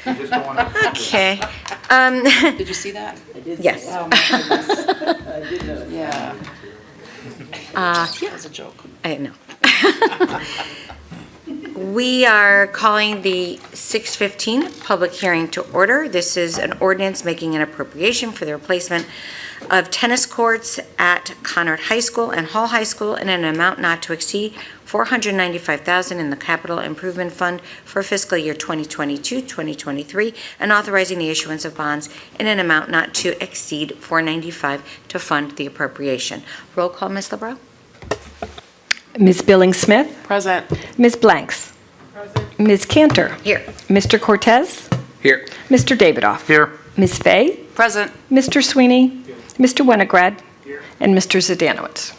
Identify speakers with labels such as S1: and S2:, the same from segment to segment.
S1: Just don't want to.
S2: Okay.
S3: Did you see that?
S4: I did.
S2: Yes.
S4: see that. Oh, my goodness. I did know.
S3: Yeah.
S2: Yeah.
S3: That was a joke.
S2: I know. We are calling the 6:15 public hearing to order. This is an ordinance making an appropriation for the replacement of tennis courts at Conard High School and Hall High School in an amount not to exceed $495,000 in the Capital Improvement Fund for fiscal year 2022-2023, and authorizing the issuance of bonds in an amount not to exceed $495 to fund the appropriation. Roll call, Ms. LeBrow.
S5: Ms. Billings-Smith,
S3: Present.
S5: Ms. Blanks, Ms. Cantor,
S2: Here.
S5: Mr. Cortez,
S1: Here.
S5: Mr. Davidoff,
S1: Here.
S5: Ms. Fay,
S3: Present.
S5: Mr. Sweeney, Mr. Winograd, and Mr. Zdanowitz.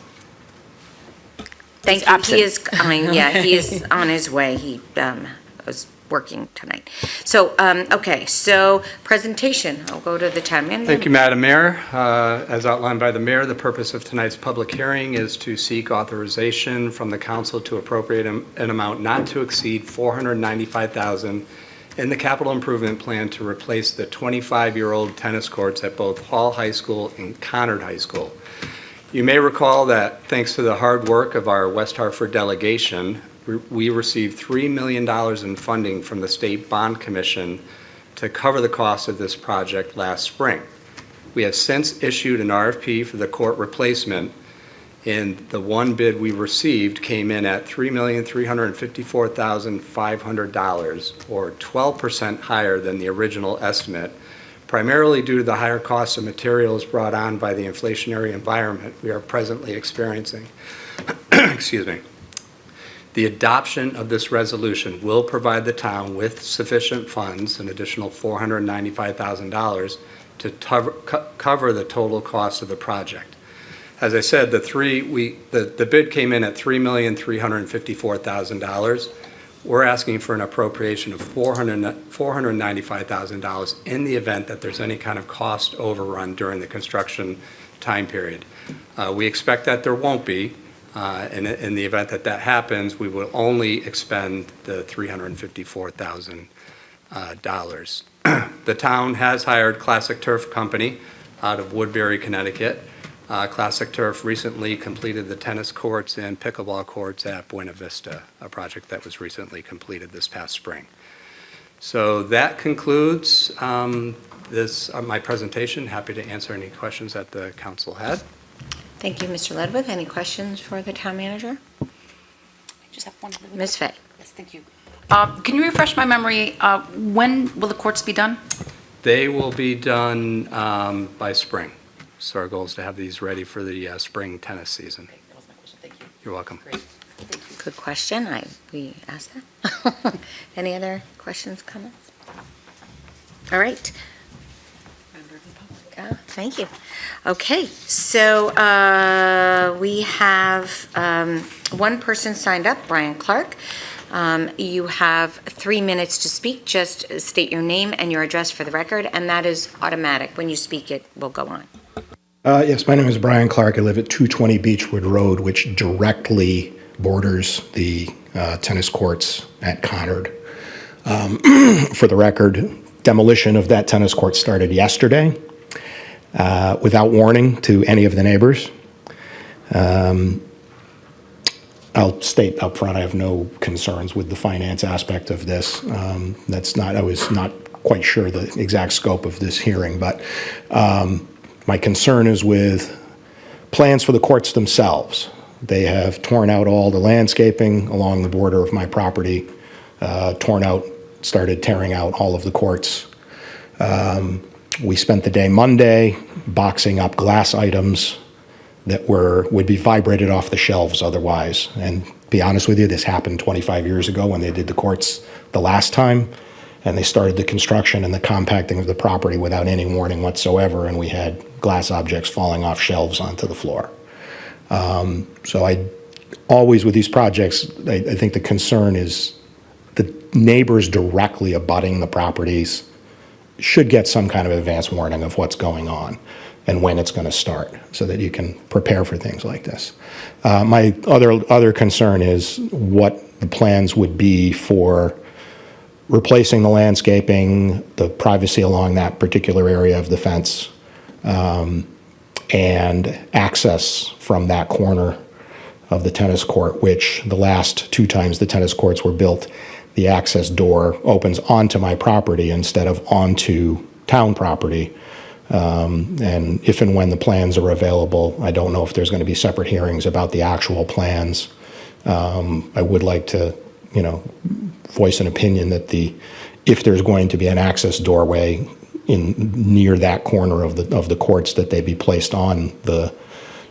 S2: Thank you.
S5: absent.
S2: He is, he is on his way. He was working tonight. So, okay, so presentation. I'll go to the town manager.
S6: Thank you, Madam Mayor. As outlined by the mayor, the purpose of tonight's public hearing is to seek authorization from the council to appropriate an amount not to exceed $495,000 in the capital improvement plan to replace the 25-year-old tennis courts at both Hall High School and Conard High School. You may recall that thanks to the hard work of our West Hartford delegation, we received $3 million in funding from the State Bond Commission to cover the cost of this project last spring. We have since issued an RFP for the court replacement, and the one bid we received came in at $3,354,500, or 12% higher than the original estimate, primarily due to the higher cost of materials brought on by the inflationary environment we are presently experiencing. Excuse me. The adoption of this resolution will provide the town with sufficient funds, an additional $495,000, to cover the total cost of the project. As I said, the bid came in at $3,354,000. We're asking for an appropriation of $495,000 in the event that there's any kind of cost overrun during the construction time period. We expect that there won't be. In the event that that happens, we will only expend the $354,000. The town has hired Classic Turf Company out of Woodbury, Connecticut. Classic Turf recently completed the tennis courts and pickleball courts at Buena Vista, a project that was recently completed this past spring. So that concludes my presentation. Happy to answer any questions that the council had.
S2: Thank you, Mr. Ledwith. Any questions for the town manager?
S3: I just have one.
S2: Ms. Fay.
S3: Yes, thank you. Can you refresh my memory? When will the courts be done?
S6: They will be done by spring. So our goal is to have these ready for the spring tennis season.
S3: Okay, that was my question. Thank you.
S6: You're welcome.
S3: Great. Thank you.
S2: Good question. We asked that. Any other questions, comments? All right. Thank you. Okay, so we have one person signed up, Brian Clark. You have 3 minutes to speak. Just state your name and your address for the record, and that is automatic. When you speak, it will go on.
S7: Yes, my name is Brian Clark. I live at 220 Beechwood Road, which directly borders the tennis courts at Conard. For the record, demolition of that tennis court started yesterday. Without warning to any of the neighbors. I'll state up front, I have no concerns with the finance aspect of this. I was not quite sure the exact scope of this hearing, but my concern is with plans for the courts themselves. They have torn out all the landscaping along the border of my property, started tearing out all of the courts. We spent the day Monday boxing up glass items that would be vibrated off the shelves otherwise. And to be honest with you, this happened 25 years ago when they did the courts the last time, and they started the construction and the compacting of the property without any warning whatsoever, and we had glass objects falling off shelves onto the floor. So I always, with these projects, I think the concern is the neighbors directly abutting the properties should get some kind of advance warning of what's going on and when it's going to start so that you can prepare for things like this. My other concern is what the plans would be for replacing the landscaping, the privacy along that particular area of the fence, and access from that corner of the tennis court, which the last 2 times the tennis courts were built, the access door opens onto my property instead of onto town property. And if and when the plans are available, I don't know if there's going to be separate hearings about the actual plans. I would like to, voice an opinion that if there's going to be an access doorway near that corner of the courts, that they be placed on the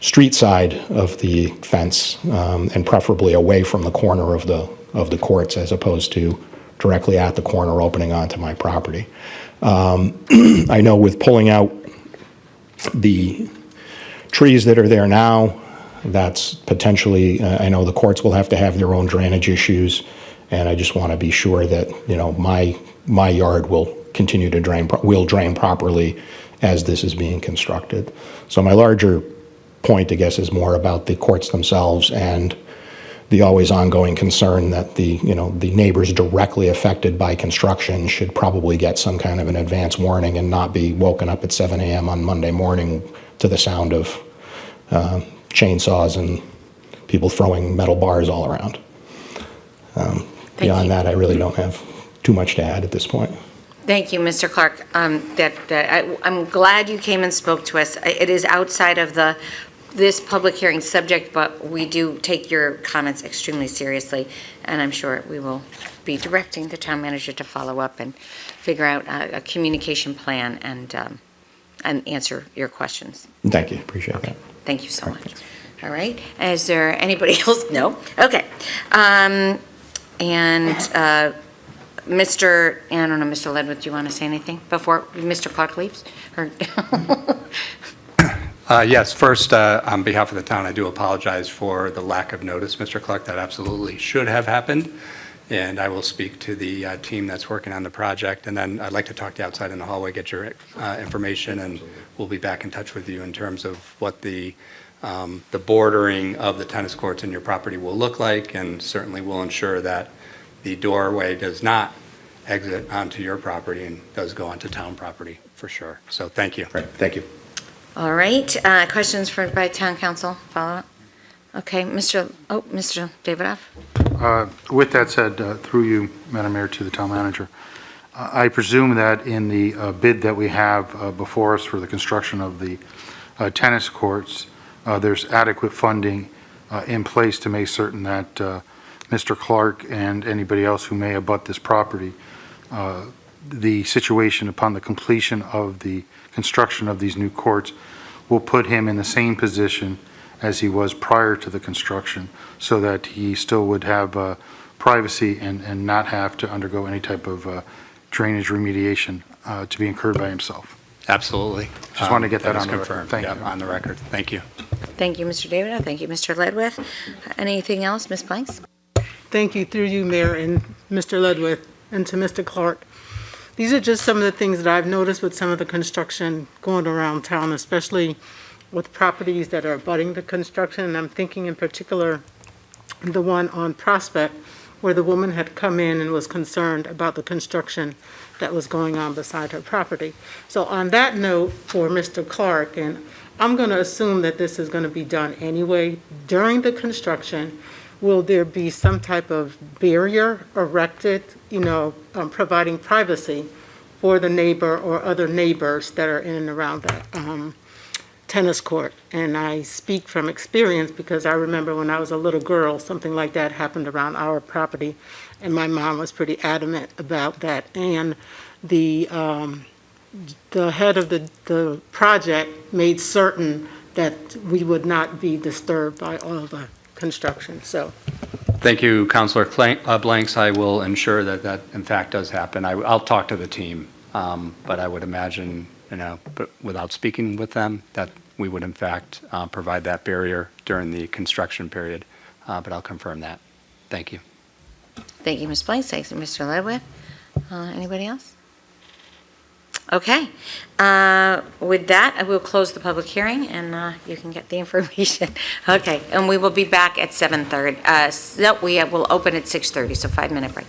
S7: street side of the fence, and preferably away from the corner of the courts, as opposed to directly at the corner opening onto my property. I know with pulling out the trees that are there now, that's potentially, I know the courts will have to have their own drainage issues, and I just want to be sure that, my yard will continue to drain properly as this is being constructed. So my larger point, I guess, is more about the courts themselves and the always ongoing concern that the neighbors directly affected by construction should probably get some kind of an advance warning and not be woken up at 7 a.m. on Monday morning to the sound of chainsaws and people throwing metal bars all around. Beyond that, I really don't have too much to add at this point.
S2: Thank you, Mr. Clark. I'm glad you came and spoke to us. It is outside of this public hearing subject, but we do take your comments extremely seriously, and I'm sure we will be directing the town manager to follow up and figure out a communication plan and answer your questions.
S7: Thank you. Appreciate that.
S2: Thank you so much. All right. Is there anybody else? No? Okay. Mr. Ledwith, do you want to say anything before Mr. Clark leaves? Or
S6: Yes, first, on behalf of the town, I do apologize for the lack of notice, Mr. Clark. That absolutely should have happened, and I will speak to the team that's working on the project, and then I'd like to talk to you outside in the hallway, get your information, and we'll be back in touch with you in terms of what the bordering of the tennis courts in your property will look like, and certainly will ensure that the doorway does not exit onto your property and does go onto town property for sure. So thank you.
S7: Right. Thank you.
S2: All right. Questions by town council? Follow up? Okay. Mr. Davidoff?
S1: With that said, through you, Madam Mayor, to the town manager, I presume that in the bid that we have before us for the construction of the tennis courts, there's adequate funding in place to make certain that Mr. Clark and anybody else who may abut this property, the situation upon the completion of the construction of these new courts will put him in the same position as he was prior to the construction, so that he still would have privacy and not have to undergo any type of drainage remediation to be incurred by himself.
S6: Absolutely.
S1: Just wanted to get that on the
S6: confirmed.
S1: record. Thank
S6: Yep,
S1: you.
S6: on the record. Thank you.
S2: Thank you, Mr. Davidoff. Thank you, Mr. Ledwith. Anything else, Ms. Blanks?
S8: Thank you, through you, Mayor, and Mr. Ledwith, and to Mr. Clark. These are just some of the things that I've noticed with some of the construction going around town, especially with properties that are abutting the construction. And I'm thinking in particular the one on Prospect, where the woman had come in and was concerned about the construction that was going on beside her property. So on that note, for Mr. Clark, and I'm going to assume that this is going to be done anyway, during the construction, will there be some type of barrier erected, providing privacy for the neighbor or other neighbors that are in and around that tennis court? And I speak from experience because I remember when I was a little girl, something like that happened around our property, and my mom was pretty adamant about that. And the head of the project made certain that we would not be disturbed by all the construction. So
S6: Thank you, Councilor Blanks. I will ensure that in fact does happen. I'll talk to the team, but I would imagine, but without speaking with them, that we would in fact provide that barrier during the construction period. But I'll confirm that. Thank you.
S2: Thank you, Ms. Blanks. Thanks, Mr. Ledwith. Anybody else? Okay. With that, I will close the public hearing, and you can get the information. Okay, and we will be back at 7:30. No, we will open at 6:30, so 5-minute break.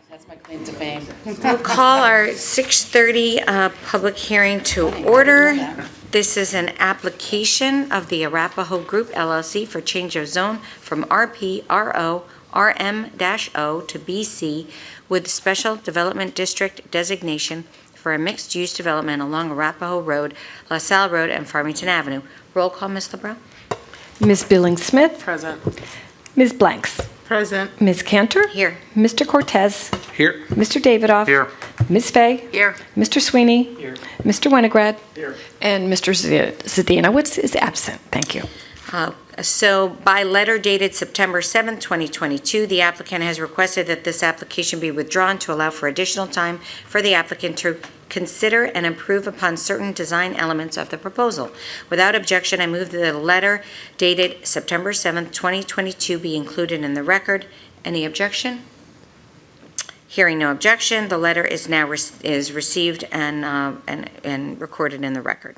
S3: That's my claim to fame.
S2: We'll call our 6:30 public hearing to order. This is an application of the Arapahoe Group LLC for change of zone from RP, RO, RM-O to BC with special development district designation for a mixed-use development along Arapahoe Road, LaSalle Road, and Farmington Avenue. Roll call, Ms. LeBrun.
S5: Ms. Billings-Smith,
S8: Present.
S5: Ms. Blanks,
S8: Present.
S5: Ms. Cantor,
S2: Here.
S5: Mr. Cortez,
S6: Here.
S5: Mr. Davidoff.
S1: Here.
S5: Ms. Fay.
S3: Here.
S5: Mr. Sweeney.
S6: Here.
S5: Mr. Winograd.
S6: Here.
S5: And Mr. Zdanowitz is absent. Thank you.
S2: So by letter dated September 7th, 2022, the applicant has requested that this application be withdrawn to allow for additional time for the applicant to consider and improve upon certain design elements of the proposal. Without objection, I move that the letter dated September 7th, 2022 be included in the record. Any objection? Hearing no objection, the letter is now received and recorded in the record.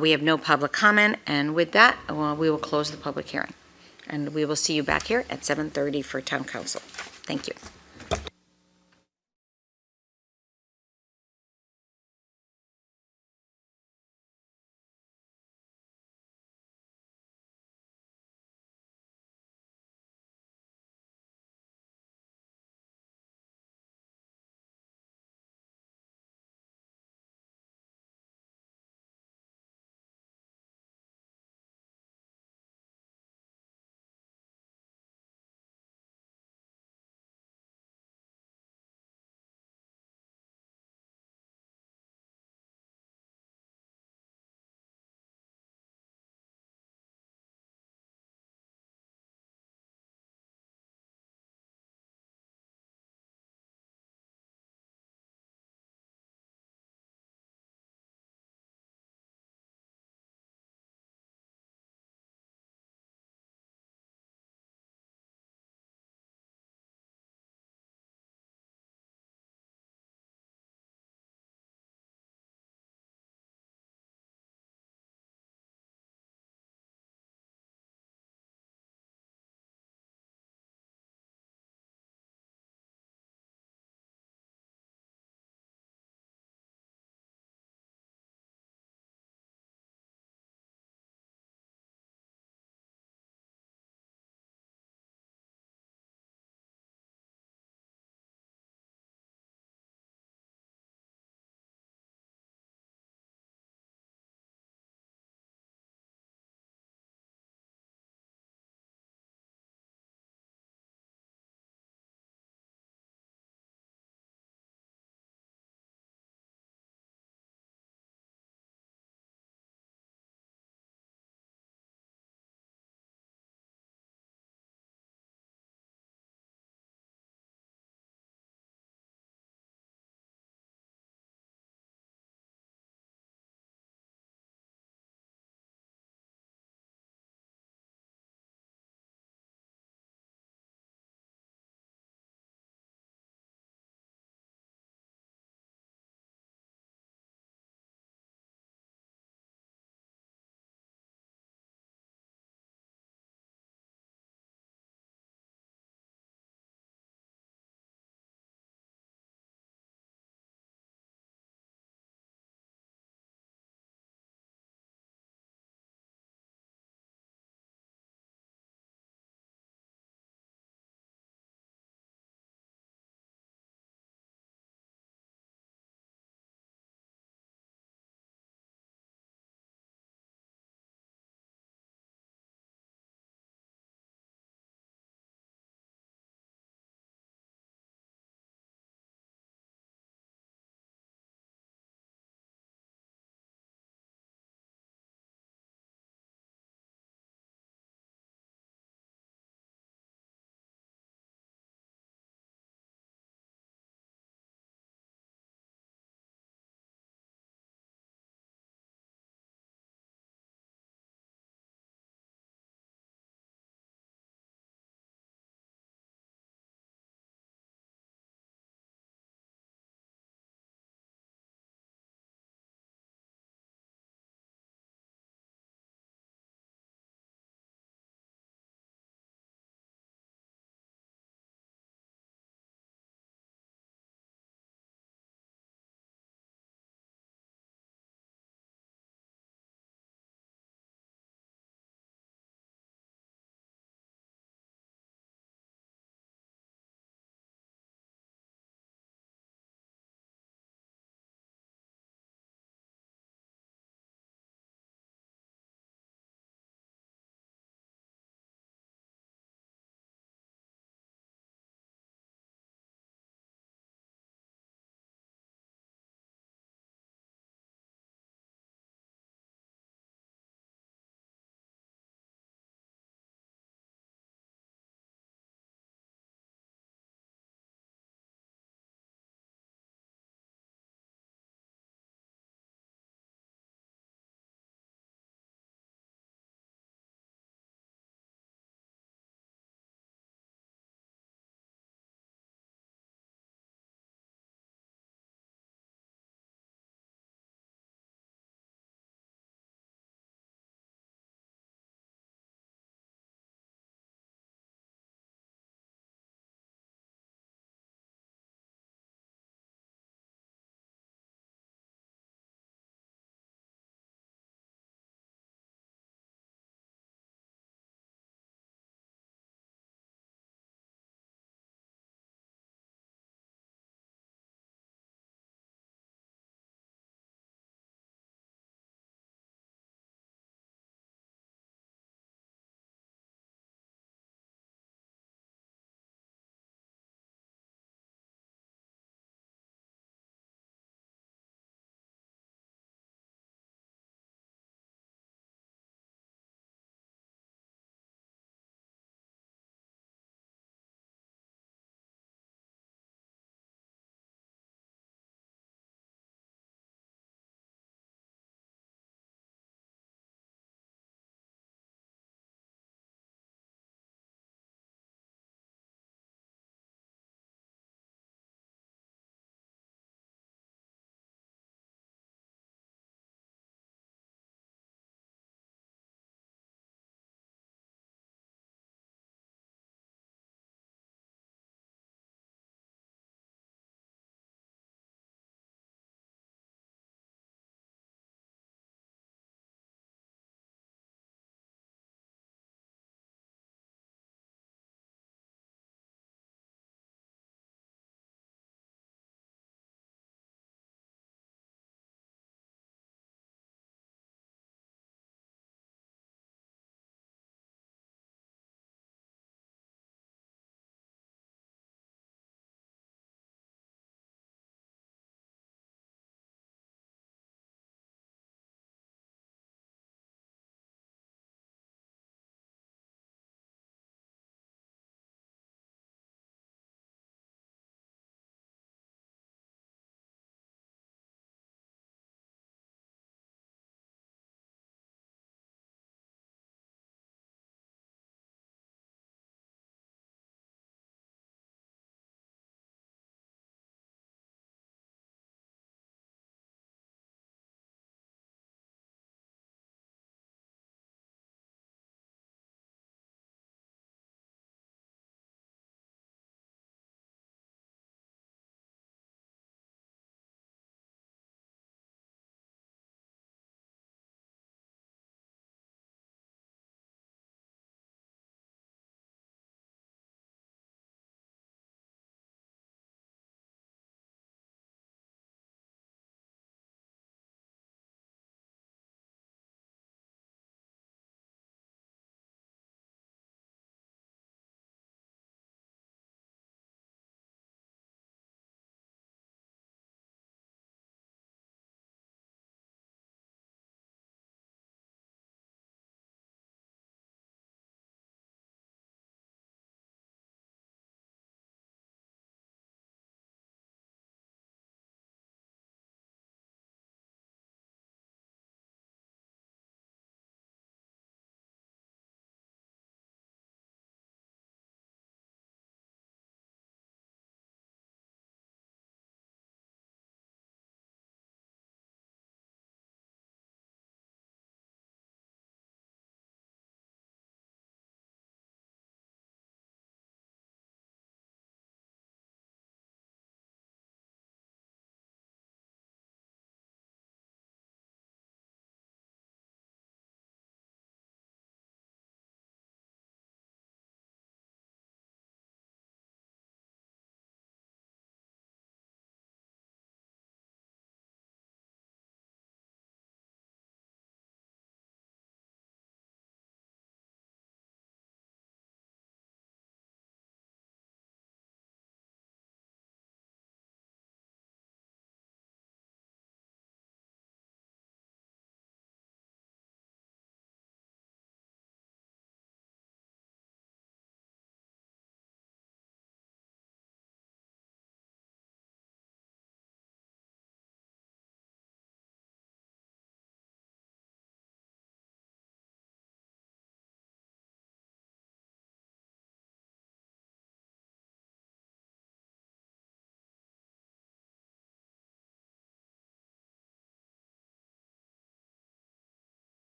S2: We have no public comment, and with that, we will close the public hearing. And we will see you back here at 7:30 for Town Council. Thank you.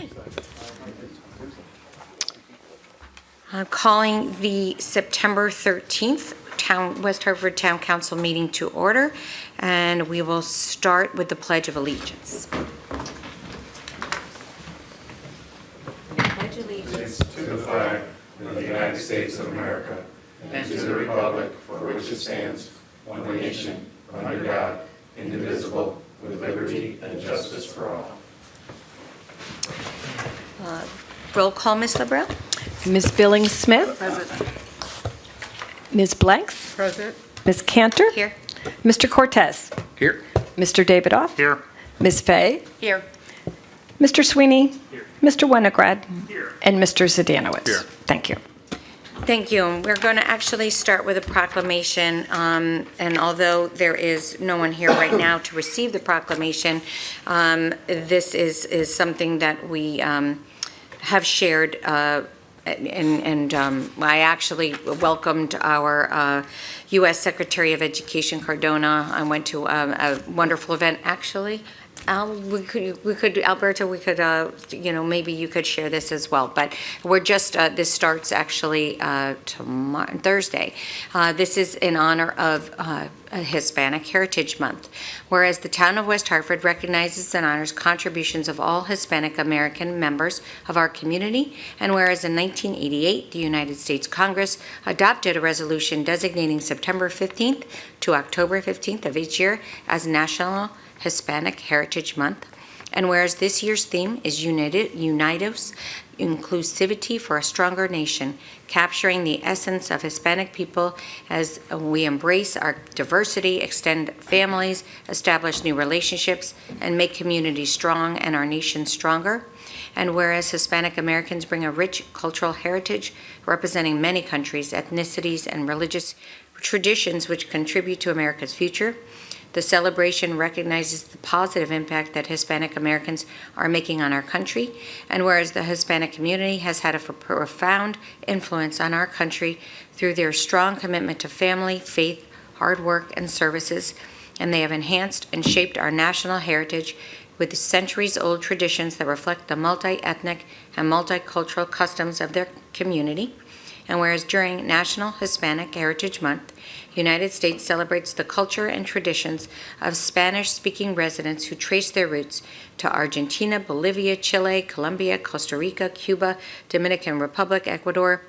S2: Okay. I'm calling the September 13th West Hartford Town Council meeting to order, and we will start with the Pledge of Allegiance. Pledge allegiance
S9: To the flag of the United States of America and to the republic for which it stands, one nation, under God, indivisible, with liberty and justice for all.
S2: Roll call, Ms. LaBelle.
S5: Ms. Billings-Smith,
S8: Present.
S5: Ms. Blanks,
S8: Present.
S5: Ms. Cantor,
S2: Here.
S5: Mr. Cortez,
S6: Here.
S5: Mr. Davidoff,
S1: Here.
S5: Ms. Fay,
S3: Here.
S5: Mr. Sweeney, Mr. Winograd, and Mr. Zdanowitz.
S6: Here.
S5: Thank you.
S2: Thank you. We're going to actually start with a proclamation, and although there is no one here right now to receive the proclamation, this is something that we have shared, and I actually welcomed our U.S. Secretary of Education, Cardona. I went to a wonderful event, actually. Al, Alberto, maybe you could share this as well. But we're just, this starts actually tomorrow, Thursday. This is in honor of Hispanic Heritage Month. Whereas the town of West Hartford recognizes and honors contributions of all Hispanic American members of our community, and whereas in 1988, the United States Congress adopted a resolution designating September 15th to October 15th of each year as National Hispanic Heritage Month, and whereas this year's theme is Unidos, Inclusivity for a Stronger Nation, capturing the essence of Hispanic people as we embrace our diversity, extend families, establish new relationships, and make communities strong and our nation stronger. And whereas Hispanic Americans bring a rich cultural heritage representing many countries, ethnicities, and religious traditions which contribute to America's future, the celebration recognizes the positive impact that Hispanic Americans are making on our country, and whereas the Hispanic community has had a profound influence on our country through their strong commitment to family, faith, hard work, and services, and they have enhanced and shaped our national heritage with centuries-old traditions that reflect the multi-ethnic and multicultural customs of their community. And whereas during National Hispanic Heritage Month, United States celebrates the culture and traditions of Spanish-speaking residents who trace their roots to Argentina, Bolivia, Chile, Colombia, Costa Rica, Cuba, Dominican Republic, Ecuador,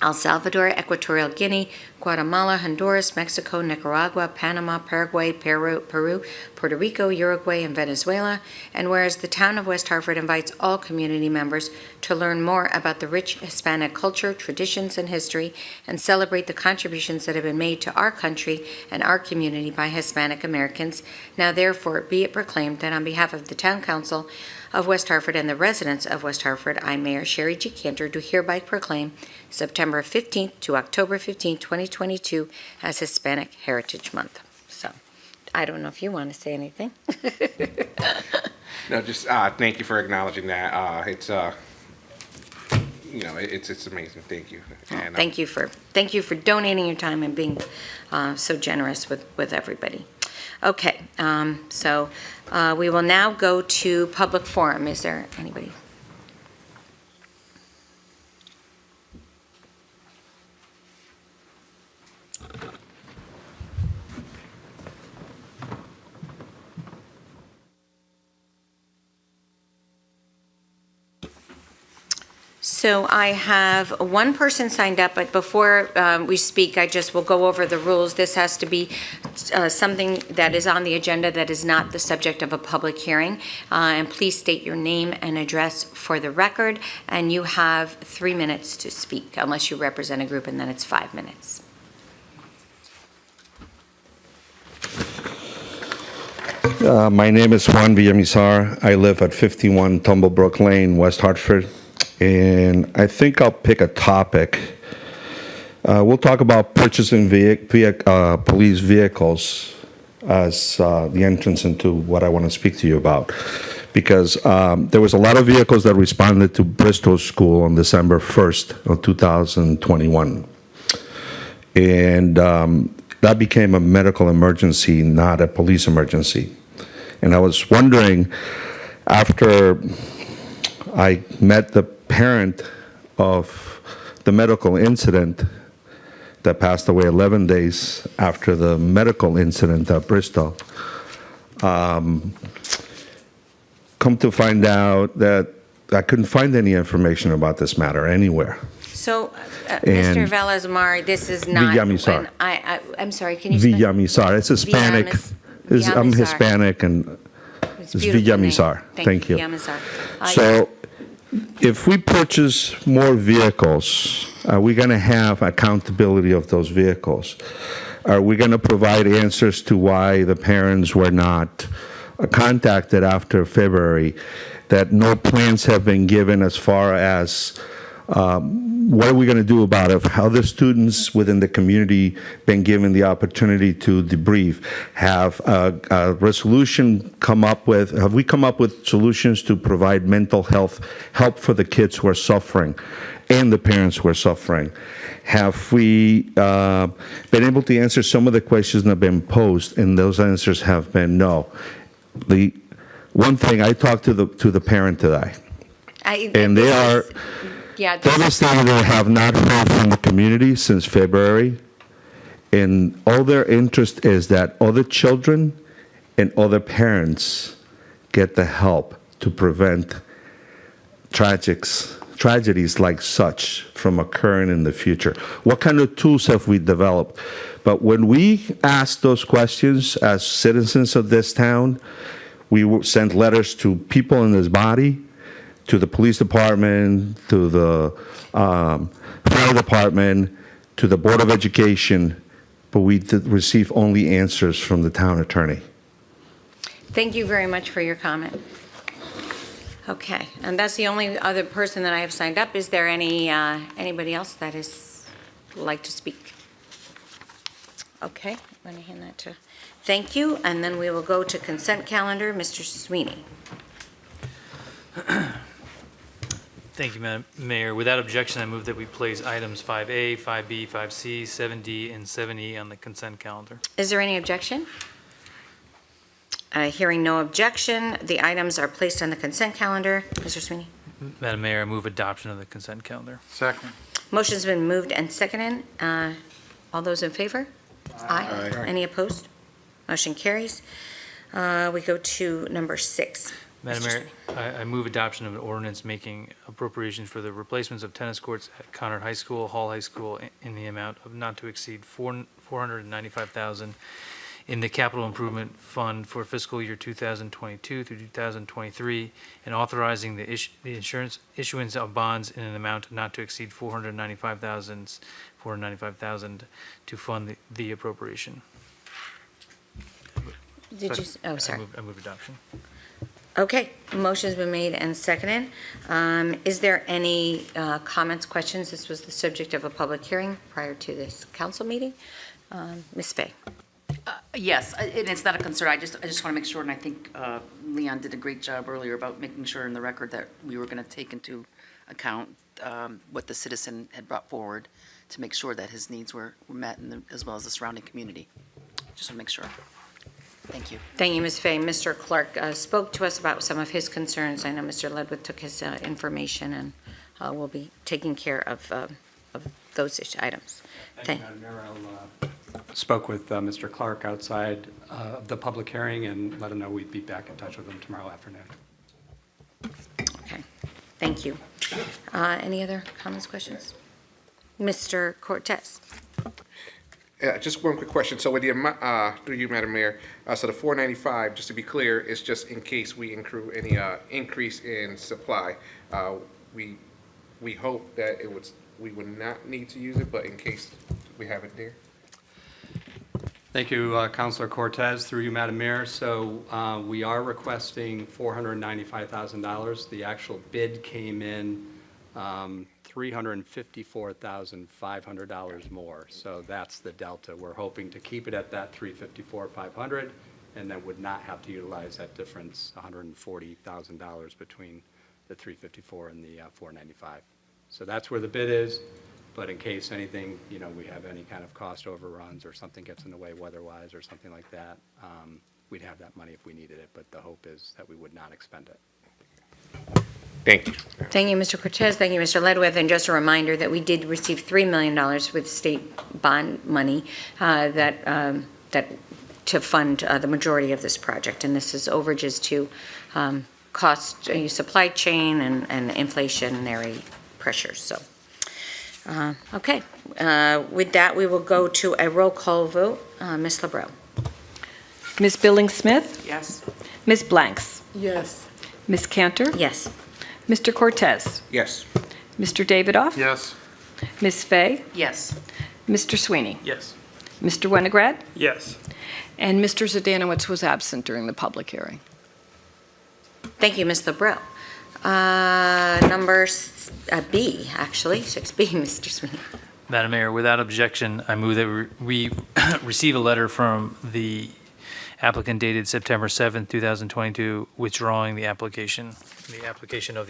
S2: El Salvador, Equatorial Guinea, Guatemala, Honduras, Mexico, Nicaragua, Panama, Paraguay, Peru, Puerto Rico, Uruguay, and Venezuela. And whereas the town of West Hartford invites all community members to learn more about the rich Hispanic culture, traditions, and history, and celebrate the contributions that have been made to our country and our community by Hispanic Americans, now therefore be it proclaimed that on behalf of the Town Council of West Hartford and the residents of West Hartford, I, Mayor Sherry G. Cantor, do hereby proclaim September 15th to October 15th, 2022 as Hispanic Heritage Month. So, I don't know if you want to say anything.
S10: No, just thank you for acknowledging that. It's it's amazing. Thank you. And,
S2: Thank you for donating your time and being so generous with everybody. Okay, so we will now go to public forum. Is there anybody? So I have one person signed up, but before we speak, I just will go over the rules. This has to be something that is on the agenda that is not the subject of a public hearing. And please state your name and address for the record. And you have 3 minutes to speak, unless you represent a group, and then it's 5 minutes.
S11: My name is Juan Villamizar. I live at 51 Tumblebrook Lane, West Hartford. And I think I'll pick a topic. We'll talk about purchasing police vehicles as the entrance into what I want to speak to you about. Because there was a lot of vehicles that responded to Bristol School on December 1st of 2021. And that became a medical emergency, not a police emergency. And I was wondering, after I met the parent of the medical incident that passed away 11 days after the medical incident at Bristol. Come to find out that I couldn't find any information about this matter anywhere.
S2: So,
S11: And-
S2: Mr. Velazquez, this is not.
S11: Villamizar.
S2: when I'm sorry, can you spell?
S11: Villamizar, it's Hispanic. I'm
S2: Villamizar.
S11: Hispanic, and
S2: It's
S11: it's
S2: beautiful name.
S11: Villamizar. Thank you.
S2: Villamizar.
S11: So if we purchase more vehicles, are we going to have accountability of those vehicles? Are we going to provide answers to why the parents were not contacted after February, that no plans have been given as far as what are we going to do about it? How the students within the community been given the opportunity to debrief? Have a resolution come up with, have we come up with solutions to provide mental health help for the kids who are suffering and the parents who are suffering? Have we been able to answer some of the questions that have been posed, and those answers have been no. The one thing, I talked to the parent today, and they are devastated. They have not heard from the community since February, and all their interest is that other children and other parents get the help to prevent tragedies like such from occurring in the future. What kind of tools have we developed? But when we ask those questions as citizens of this town, we send letters to people in this body, to the police department, to the fire department, to the Board of Education, but we receive only answers from the town attorney.
S2: Thank you very much for your comment. Okay, and that's the only other person that I have signed up. Is there anybody else that would like to speak? Okay, I'm going to hand that to, thank you, and then we will go to consent calendar. Mr. Sweeney.
S12: Thank you, Madam Mayor. Without objection, I move that we place items 5A, 5B, 5C, 7D, and 7E on the consent calendar.
S2: Is there any objection? Hearing no objection, the items are placed on the consent calendar. Mr. Sweeney.
S12: Madam Mayor, I move adoption of the consent calendar.
S1: Second.
S2: Motion's been moved and seconded. All those in favor? Aye. Any opposed? Motion carries. We go to number 6.
S12: Madam
S2: Mr.
S12: Mayor, I move adoption of an ordinance making appropriations for the replacements of tennis courts at Conard High School, Hall High School in the amount of not to exceed $495,000 in the Capital Improvement Fund for fiscal year 2022 through 2023, and authorizing the issuance of bonds in an amount not to exceed $495,000 to fund the appropriation.
S2: Did you, oh, sorry.
S12: I move adoption.
S2: Okay, motion's been made and seconded. Is there any comments, questions? This was the subject of a public hearing prior to this council meeting. Ms. Fay.
S3: Yes, and it's not a concern. I just want to make sure, and I think Leon did a great job earlier about making sure in the record that we were going to take into account what the citizen had brought forward to make sure that his needs were met, as well as the surrounding community. Just want to make sure. Thank you.
S2: Thank you, Ms. Fay. Mr. Clark spoke to us about some of his concerns. I know Mr. Ledwith took his information, and will be taking care of those items.
S6: Thank you, Madam Mayor. I spoke with Mr. Clark outside of the public hearing and let him know we'd be back in touch with him tomorrow afternoon.
S2: Okay, thank you. Any other comments, questions? Mr. Cortez.
S10: Yeah, just one quick question. So with the amount, through you, Madam Mayor, so the 495, just to be clear, is just in case we accrue any increase in supply. We hope that we would not need to use it, but in case we have it there.
S6: Thank you, Councilor Cortez, through you, Madam Mayor. So we are requesting $495,000. The actual bid came in $354,500 more. So that's the delta. We're hoping to keep it at that $354,500, and then would not have to utilize that difference, $140,000 between the $354 and the $495. So that's where the bid is. But in case anything, we have any kind of cost overruns or something gets in the way weather-wise or something like that, we'd have that money if we needed it. But the hope is that we would not expend it.
S10: Thank you.
S2: Thank you, Mr. Cortez. Thank you, Mr. Ledwith. And just a reminder that we did receive $3 million with state bond money that to fund the majority of this project. And this is overages to cost, supply chain and inflationary pressures. So, okay. With that, we will go to a roll call vote. Ms. LeBreau.
S5: Ms. Billings-Smith?
S3: Yes.
S5: Ms. Blanks?
S8: Yes.
S5: Ms. Cantor?
S2: Yes.
S5: Mr. Cortez?
S10: Yes.
S5: Mr. Davidoff?
S1: Yes.
S5: Ms. Fay?
S3: Yes.
S5: Mr. Sweeney?
S12: Yes.
S5: Mr. Winograd?
S12: Yes.
S5: And Mr. Zdanowitz was absent during the public hearing.
S2: Thank you, Ms. LeBreau. Number B, actually, 6B, Mr. Sweeney.
S12: Madam Mayor, without objection, I move that we receive a letter from the applicant dated September 7th, 2022, withdrawing the application of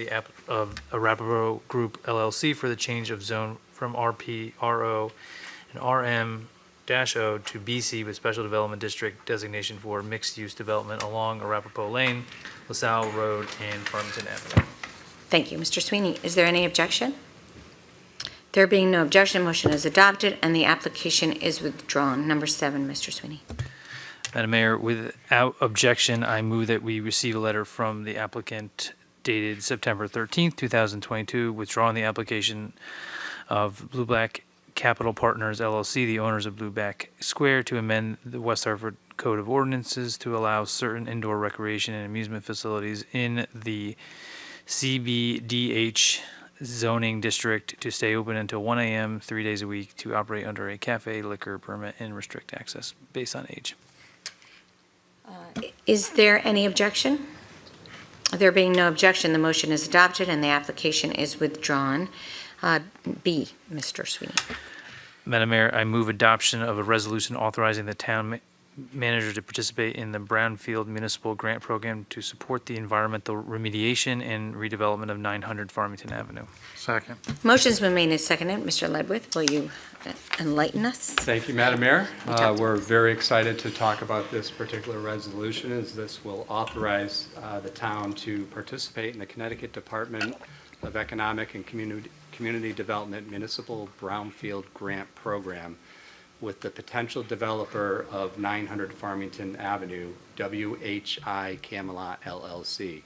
S12: Arapahoe Group LLC for the change of zone from RP, RO, and RM-O to BC with special development district designation for mixed-use development along Arapahoe Lane, LaSalle Road, and Farmington Avenue.
S2: Thank you, Mr. Sweeney. Is there any objection? There being no objection, motion is adopted, and the application is withdrawn. Number 7, Mr. Sweeney.
S12: Madam Mayor, without objection, I move that we receive a letter from the applicant dated September 13th, 2022, withdrawing the application of Blue Black Capital Partners LLC, the owners of Blue Black Square, to amend the West Hartford Code of Ordinances to allow certain indoor recreation and amusement facilities in the CBDH zoning district to stay open until 1 a.m. 3 days a week, to operate under a cafe liquor permit and restrict access based on age.
S2: Is there any objection? There being no objection, the motion is adopted, and the application is withdrawn. B, Mr. Sweeney.
S12: Madam Mayor, I move adoption of a resolution authorizing the town manager to participate in the Brownfield Municipal Grant Program to support the environmental remediation and redevelopment of 900 Farmington Avenue.
S1: Second.
S2: Motion's been made and seconded. Mr. Ledwith, will you enlighten us?
S6: Thank you, Madam Mayor. We're very excited to talk about this particular resolution, as this will authorize the town to participate in the Connecticut Department of Economic and Community Development Municipal Brownfield Grant Program with the potential developer of 900 Farmington Avenue, WHI Camelot LLC.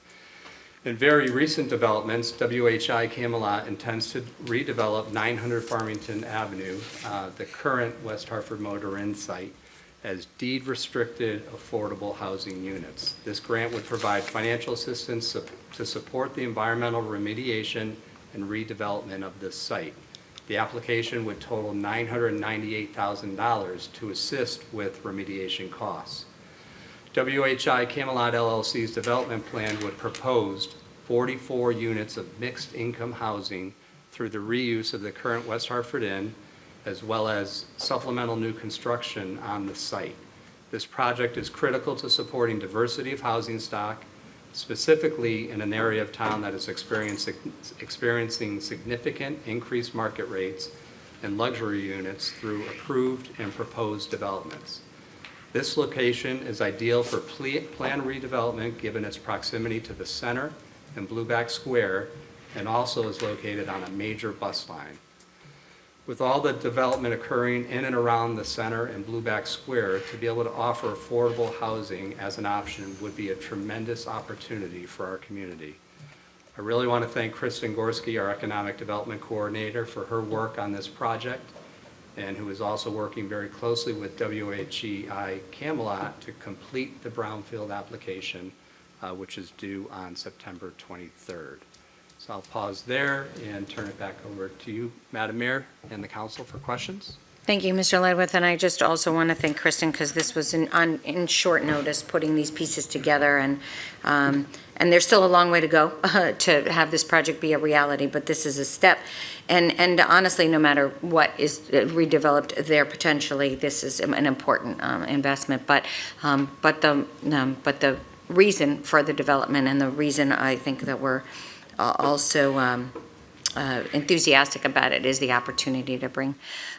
S6: In very recent developments, WHI Camelot intends to redevelop 900 Farmington Avenue, the current West Hartford Motor Inn site, as deed-restricted affordable housing units. This grant would provide financial assistance to support the environmental remediation and redevelopment of this site. The application would total $998,000 to assist with remediation costs. WHI Camelot LLC's development plan would propose 44 units of mixed income housing through the reuse of the current West Hartford Inn, as well as supplemental new construction on the site. This project is critical to supporting diversity of housing stock, specifically in an area of town that is experiencing significant increased market rates and luxury units through approved and proposed developments. This location is ideal for planned redevelopment given its proximity to the center and Blueback Square, and also is located on a major bus line. With all the development occurring in and around the center and Blueback Square, to be able to offer affordable housing as an option would be a tremendous opportunity for our community. I really want to thank Kristen Gorski, our Economic Development Coordinator, for her work on this project, and who is also working very closely with WHI Camelot to complete the Brownfield application, which is due on September 23rd. So I'll pause there and turn it back over to you, Madam Mayor, and the council for questions.
S2: Thank you, Mr. Ledwith, and I just also want to thank Kristen, because this was in short notice, putting these pieces together, and there's still a long way to go to have this project be a reality, but this is a step. And honestly, no matter what is redeveloped there potentially, this is an important investment. But the reason for the development, and the reason I think that we're also enthusiastic about it is the opportunity to bring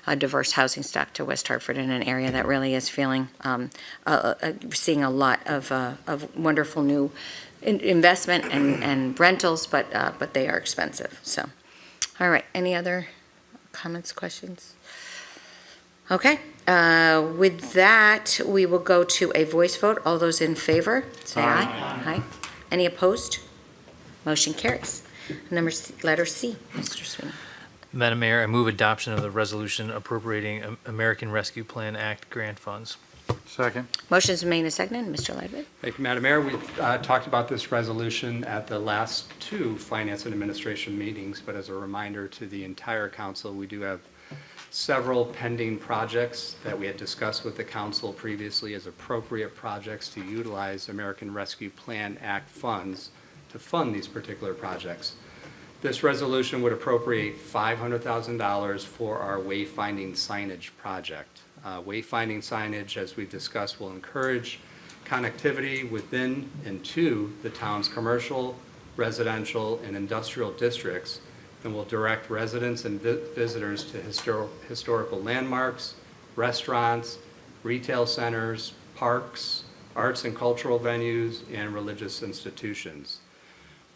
S2: a diverse housing stock to West Hartford in an area that really is feeling, seeing a lot of wonderful new investment and rentals, but they are expensive. So, all right. Any other comments, questions? Okay. With that, we will go to a voice vote. All those in favor, say aye. Aye. Any opposed? Motion carries. Letter C, Mr. Sweeney.
S12: Madam Mayor, I move adoption of the resolution appropriating American Rescue Plan Act grant funds.
S1: Second.
S2: Motion's been made and seconded. Mr. Ledwith.
S6: Thank you, Madam Mayor. We've talked about this resolution at the last two Finance and Administration meetings, but as a reminder to the entire council, we do have several pending projects that we had discussed with the council previously as appropriate projects to utilize American Rescue Plan Act funds to fund these particular projects. This resolution would appropriate $500,000 for our wayfinding signage project. Wayfinding signage, as we've discussed, will encourage connectivity within and to the town's commercial, residential, and industrial districts, and will direct residents and visitors to historical landmarks, restaurants, retail centers, parks, arts and cultural venues, and religious institutions.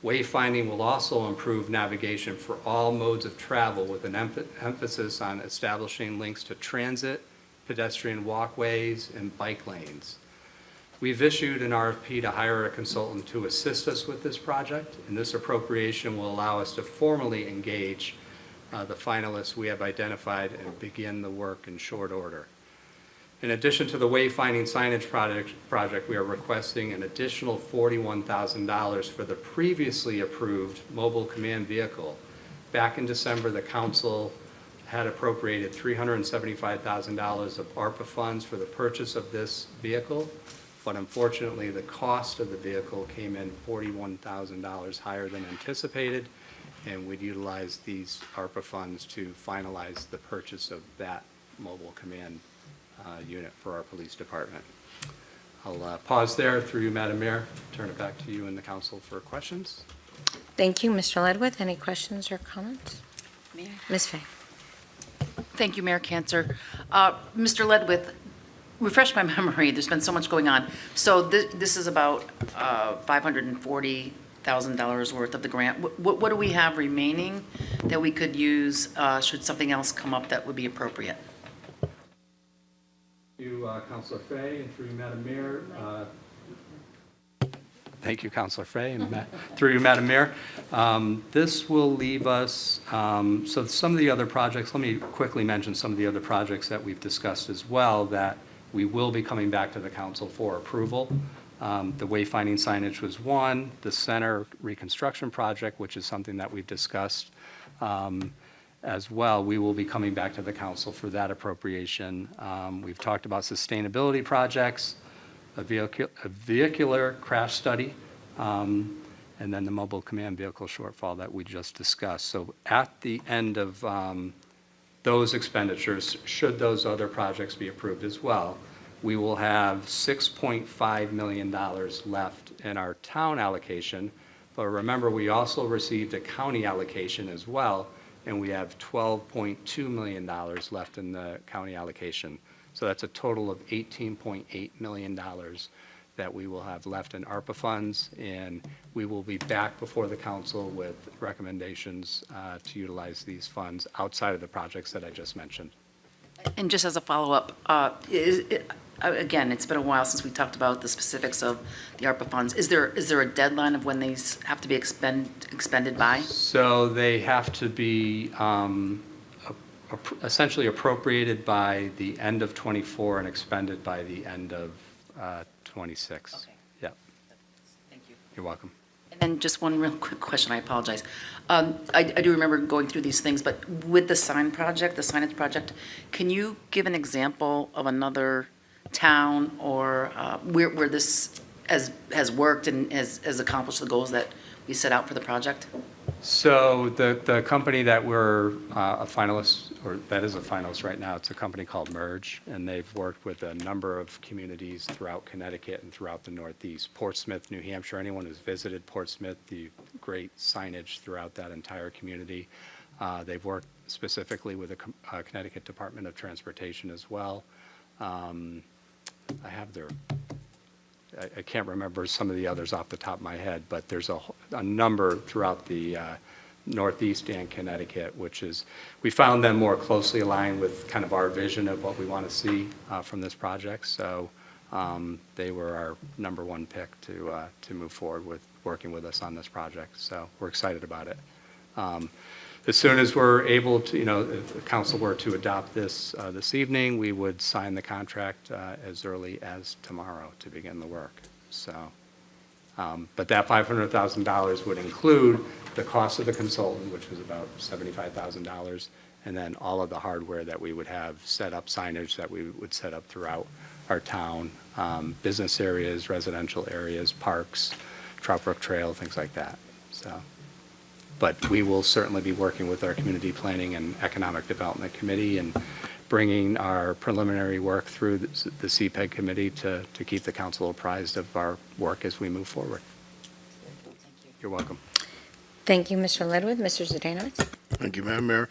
S6: Wayfinding will also improve navigation for all modes of travel with an emphasis on establishing links to transit, pedestrian walkways, and bike lanes. We've issued an RFP to hire a consultant to assist us with this project, and this appropriation will allow us to formally engage the finalists we have identified and begin the work in short order. In addition to the wayfinding signage project, we are requesting an additional $41,000 for the previously approved mobile command vehicle. Back in December, the council had appropriated $375,000 of ARPA funds for the purchase of this vehicle, but unfortunately, the cost of the vehicle came in $41,000 higher than anticipated, and we'd utilize these ARPA funds to finalize the purchase of that mobile command unit for our police department. I'll pause there through you, Madam Mayor, turn it back to you and the council for questions.
S2: Thank you, Mr. Ledwith. Any questions or comments? Ms. Fay.
S3: Thank you, Mayor Cantor. Mr. Ledwith, refresh my memory, there's been so much going on. So this is about $540,000 worth of the grant. What do we have remaining that we could use should something else come up that would be appropriate?
S6: You, Councilor Fay, and through you, Madam Mayor. Thank you, Councilor Fay, and through you, Madam Mayor. This will leave us, so some of the other projects, let me quickly mention some of the other projects that we've discussed as well that we will be coming back to the council for approval. The wayfinding signage was one, the center reconstruction project, which is something that we've discussed as well. We will be coming back to the council for that appropriation. We've talked about sustainability projects, a vehicular crash study, and then the mobile command vehicle shortfall that we just discussed. So at the end of those expenditures, should those other projects be approved as well, we will have $6.5 million left in our town allocation. But remember, we also received a county allocation as well, and we have $12.2 million left in the county allocation. So that's a total of $18.8 million that we will have left in ARPA funds, and we will be back before the council with recommendations to utilize these funds outside of the projects that I just mentioned.
S3: And just as a follow-up, again, it's been a while since we talked about the specifics of the ARPA funds. Is there a deadline of when these have to be expended by?
S6: So they have to be essentially appropriated by the end of '24 and expended by the end of '26.
S3: Okay.
S6: Yeah.
S3: Thank you.
S6: You're welcome.
S3: And then just one real quick question, I apologize. I do remember going through these things, but with the signage project, can you give an example of another town or where this has worked and has accomplished the goals that we set out for the project?
S6: So the company that we're a finalist or that is a finalist right now. It's a company called Merge, and they've worked with a number of communities throughout Connecticut and throughout the Northeast. Portsmouth, New Hampshire, anyone who's visited Portsmouth, the great signage throughout that entire community. They've worked specifically with the Connecticut Department of Transportation as well. I have their, I can't remember some of the others off the top of my head, but there's a number throughout the Northeast and Connecticut, which is, we found them more closely aligned with kind of our vision of what we want to see from this project. So they were our number one pick to move forward with working with us on this project. So we're excited about it. As soon as we're able to, if the council were to adopt this this evening, we would sign the contract as early as tomorrow to begin the work. So, but that $500,000 would include the cost of the consultant, which was about $75,000, and then all of the hardware that we would have set up, signage that we would set up throughout our town, business areas, residential areas, parks, Trout Brook Trail, things like that. So. But we will certainly be working with our Community Planning and Economic Development Committee and bringing our preliminary work through the CPEG committee to keep the council apprised of our work as we move forward. You're welcome.
S2: Thank you, Mr. Ledwith. Mr. Zdanowitz?
S13: Thank you, Madam Mayor.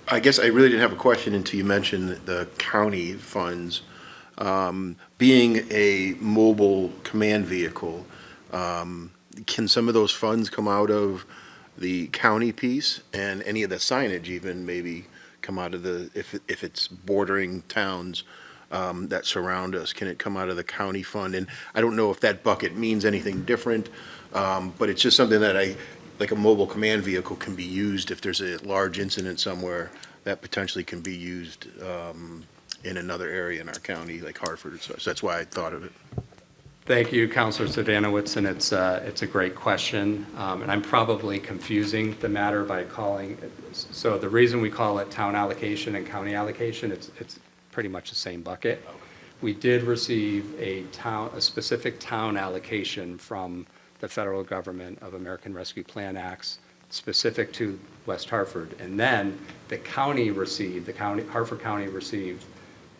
S13: I guess I really didn't have a question until you mentioned the county funds. Being a mobile command vehicle, can some of those funds come out of the county piece, and any of the signage even maybe come out of the, if it's bordering towns that surround us, can it come out of the county fund? And I don't know if that bucket means anything different, but it's just something that like a mobile command vehicle can be used if there's a large incident somewhere that potentially can be used in another area in our county, like Hartford. So that's why I thought of it.
S6: Thank you, Councilor Zdanowitz, and it's a great question. And I'm probably confusing the matter by calling it, so the reason we call it town allocation and county allocation, it's pretty much the same bucket. We did receive a specific town allocation from the federal government of American Rescue Plan Acts specific to West Hartford. And then the county received, Hartford County received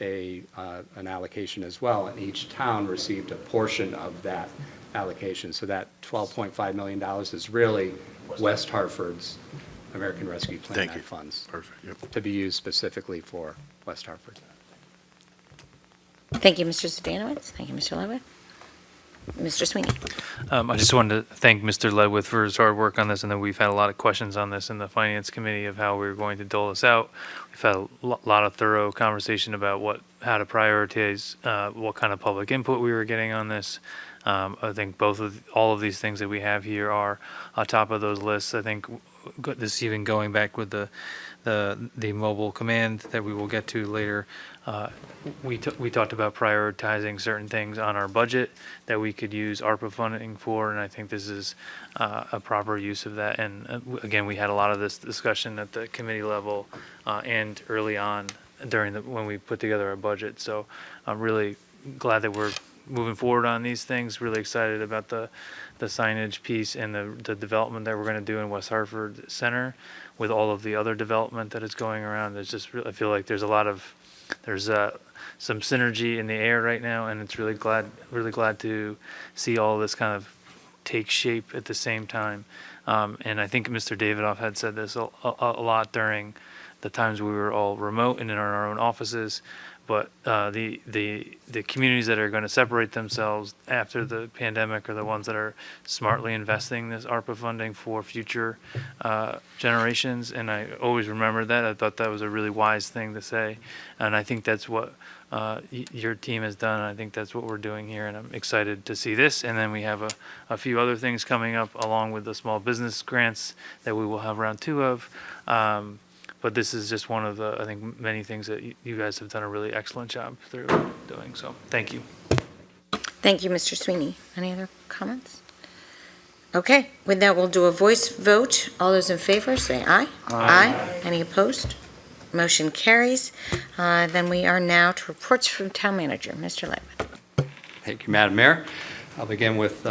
S6: an allocation as well, and each town received a portion of that allocation. So that $12.5 million is really West Hartford's American Rescue Plan Act funds.
S13: Perfect. Yep.
S6: To be used specifically for West Hartford.
S2: Thank you, Mr. Zdanowitz. Thank you, Mr. Ledwith. Mr. Sweeney?
S12: I just wanted to thank Mr. Ledwith for his hard work on this, and then we've had a lot of questions on this in the Finance Committee of how we're going to dole this out. We've had a lot of thorough conversation about how to prioritize, what kind of public input we were getting on this. I think all of these things that we have here are on top of those lists. I think this even going back with the mobile command that we will get to later, we talked about prioritizing certain things on our budget that we could use ARPA funding for, and I think this is a proper use of that. And again, we had a lot of this discussion at the committee level and early on when we put together our budget. So I'm really glad that we're moving forward on these things. Really excited about the signage piece and the development that we're going to do in West Hartford Center with all of the other development that is going around. There's just I feel like there's some synergy in the air right now, and it's really glad to see all this kind of take shape at the same time. And I think Mr. Davidoff had said this a lot during the times we were all remote and in our own offices. But the communities that are going to separate themselves after the pandemic are the ones that are smartly investing this ARPA funding for future generations. And I always remember that. I thought that was a really wise thing to say. And I think that's what your team has done. And I think that's what we're doing here. And I'm excited to see this. And then we have a few other things coming up along with the small business grants that we will have round 2 of. But this is just one of the, I think, many things that you guys have done a really excellent job through doing. So thank you.
S2: Thank you, Mr. Sweeney. Any other comments? Okay, with that, we'll do a voice vote. All those in favor, say aye. Aye. Any opposed? Motion carries. Then we are now to reports from Town Manager. Mr. Ledwith.
S6: Thank you, Madam Mayor. I'll begin with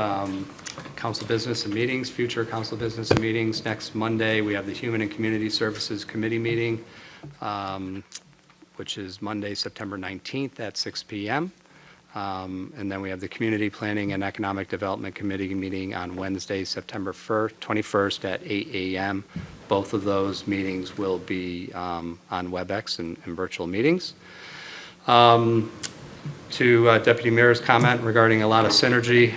S6: council business and meetings, future council business and meetings. Next Monday, we have the Human and Community Services Committee meeting, which is Monday, September 19th at 6 p.m. And then we have the Community Planning and Economic Development Committee meeting on Wednesday, September 21st at 8 a.m. Both of those meetings will be on WebEx and virtual meetings. To Deputy Mayor's comment regarding a lot of synergy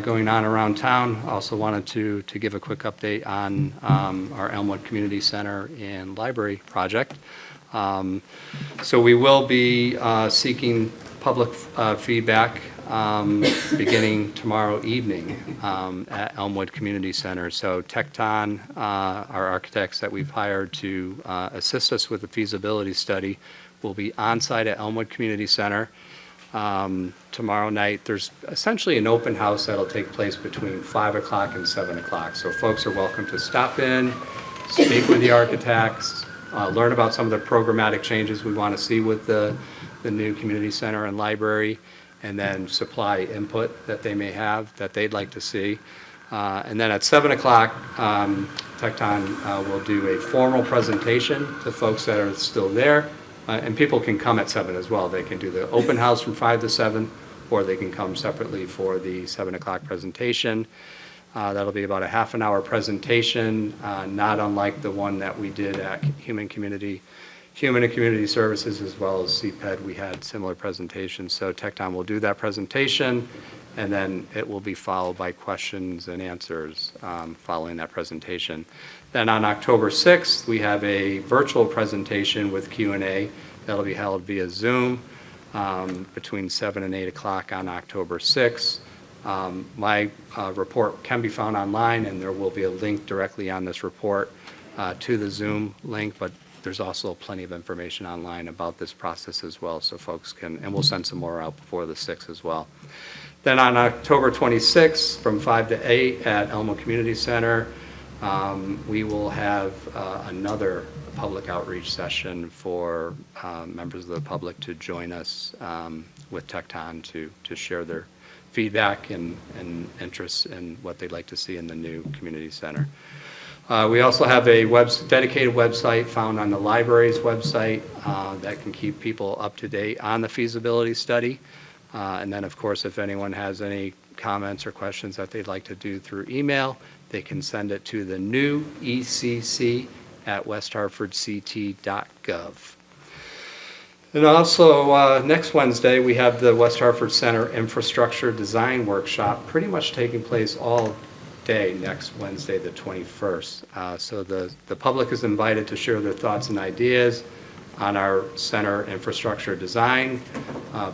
S6: going on around town, also wanted to give a quick update on our Elmwood Community Center and Library project. So we will be seeking public feedback beginning tomorrow evening at Elmwood Community Center. So Tecton, our architects that we've hired to assist us with the feasibility study, will be on site at Elmwood Community Center tomorrow night. There's essentially an open house that'll take place between 5 o'clock and 7 o'clock. So folks are welcome to stop in, speak with the architects, learn about some of the programmatic changes we want to see with the new community center and library, and then supply input that they may have that they'd like to see. And then at 7 o'clock, Tecton will do a formal presentation to folks that are still there. And people can come at 7 as well. They can do the open house from 5 to 7, or they can come separately for the 7 o'clock presentation. That'll be about a half an hour presentation, not unlike the one that we did at Human and Community Services, as well as CPED. We had similar presentations. So Tecton will do that presentation, and then it will be followed by questions and answers following that presentation. Then on October 6th, we have a virtual presentation with Q&A that'll be held via Zoom between 7 and 8 o'clock on October 6th. My report can be found online, and there will be a link directly on this report to the Zoom link, but there's also plenty of information online about this process as well, so folks can, and we'll send some more out before the 6th as well. Then on October 26th, from 5 to 8 at Elmwood Community Center, we will have another public outreach session for members of the public to join us with Tecton to share their feedback and interests in what they'd like to see in the new community center. We also have a dedicated website found on the library's website that can keep people up to date on the feasibility study. And then, of course, if anyone has any comments or questions that they'd like to do through email, they can send it to the new ECC@westhartfordct.gov. And also, next Wednesday, we have the West Hartford Center Infrastructure Design Workshop, pretty much taking place all day next Wednesday, the 21st. So the public is invited to share their thoughts and ideas on our center infrastructure design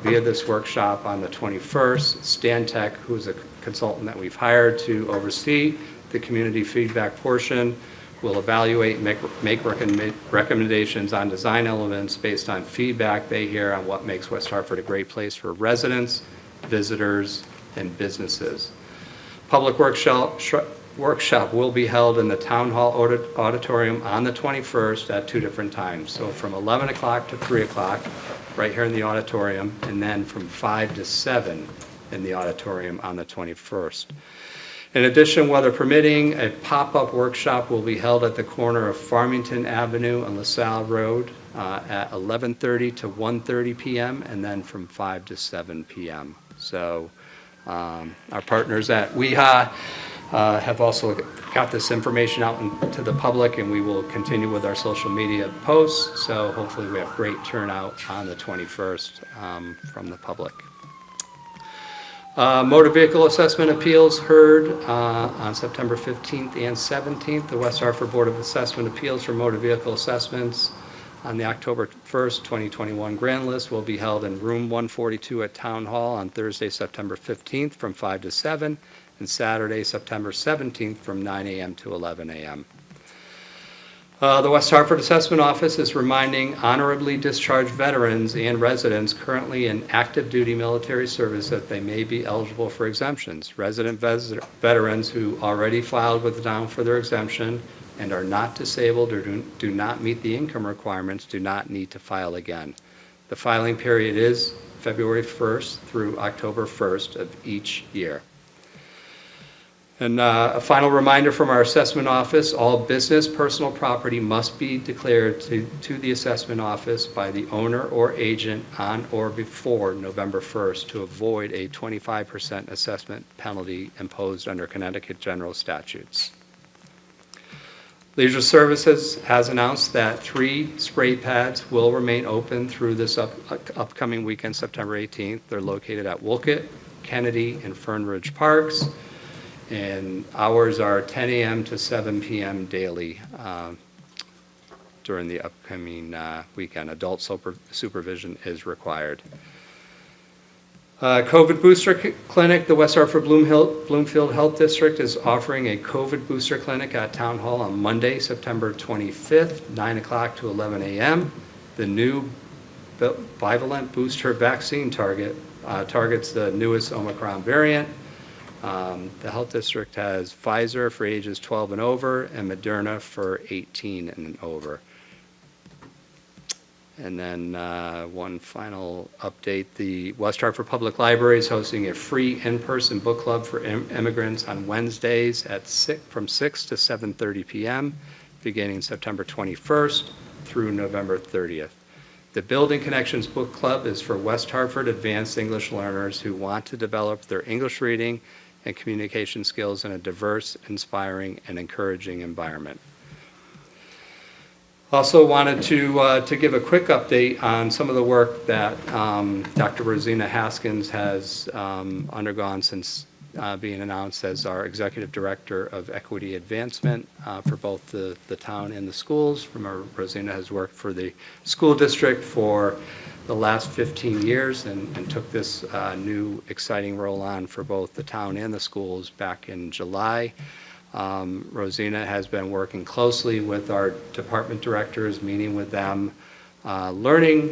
S6: via this workshop on the 21st. Stantec, who is a consultant that we've hired to oversee the community feedback portion, will evaluate and make recommendations on design elements based on feedback they hear on what makes West Hartford a great place for residents, visitors, and businesses. Public workshop will be held in the Town Hall Auditorium on the 21st at 2 different times. So from 11 o'clock to 3 o'clock, right here in the auditorium, and then from 5 to 7 in the auditorium on the 21st. In addition, weather permitting, a pop-up workshop will be held at the corner of Farmington Avenue and LaSalle Road at 11:30 to 1:30 p.m. and then from 5 to 7 p.m. So our partners at WEHA have also got this information out to the public, and we will continue with our social media posts. So hopefully we have great turnout on the 21st from the public. Motor vehicle assessment appeals heard on September 15th and 17th. The West Hartford Board of Assessment Appeals for motor vehicle assessments on the October 1st, 2021 grand list will be held in room 142 at Town Hall on Thursday, September 15th from 5 to 7, and Saturday, September 17th from 9 a.m. to 11 a.m. The West Hartford Assessment Office is reminding honorably discharged veterans and residents currently in active duty military service that they may be eligible for exemptions. Resident veterans who already filed with the town for their exemption and are not disabled or do not meet the income requirements do not need to file again. The filing period is February 1st through October 1st of each year. And a final reminder from our assessment office, all business personal property must be declared to the assessment office by the owner or agent on or before November 1st to avoid a 25% assessment penalty imposed under Connecticut general statutes. Leisure Services has announced that 3 spray pads will remain open through this upcoming weekend, September 18th. They're located at Wolcott, Kennedy, and Fern Ridge Parks. And hours are 10 a.m. to 7 p.m. daily during the upcoming weekend. Adult supervision is required. COVID booster clinic, the West Hartford Bloomfield Health District is offering a COVID booster clinic at Town Hall on Monday, September 25th, 9 o'clock to 11 a.m. The new bivalent booster vaccine targets the newest Omicron variant. The health district has Pfizer for ages 12 and over and Moderna for 18 and over. And then one final update, the West Hartford Public Library is hosting a free in-person book club for immigrants on Wednesdays from 6 to 7:30 p.m., beginning September 21st through November 30th. The Building Connections Book Club is for West Hartford advanced English learners who want to develop their English reading and communication skills in a diverse, inspiring, and encouraging environment. Also wanted to give a quick update on some of the work that Dr. Rosina Haskins has undergone since being announced as our Executive Director of Equity Advancement for both the town and the schools. Remember, Rosina has worked for the school district for the last 15 years and took this new exciting role on for both the town and the schools back in July. Rosina has been working closely with our department directors, meeting with them, learning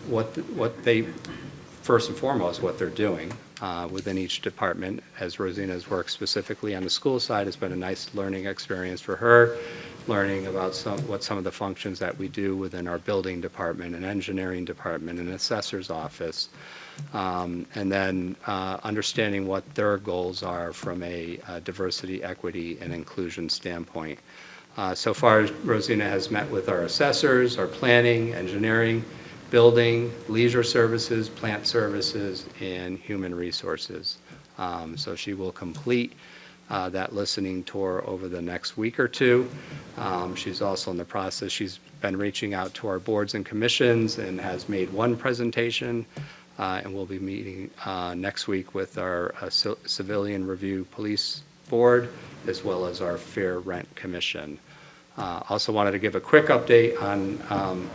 S6: what they, first and foremost, what they're doing within each department. As Rosina's worked specifically on the school side, has been a nice learning experience for her, learning about what some of the functions that we do within our building department and engineering department and assessor's office. And then understanding what their goals are from a diversity, equity, and inclusion standpoint. So far, Rosina has met with our assessors, our planning, engineering, building, leisure services, plant services, and human resources. So she will complete that listening tour over the next week or two. She's also in the process, she's been reaching out to our boards and commissions and has made one presentation. And we'll be meeting next week with our Civilian Review Police Board, as well as our Fair Rent Commission. Also wanted to give a quick update on,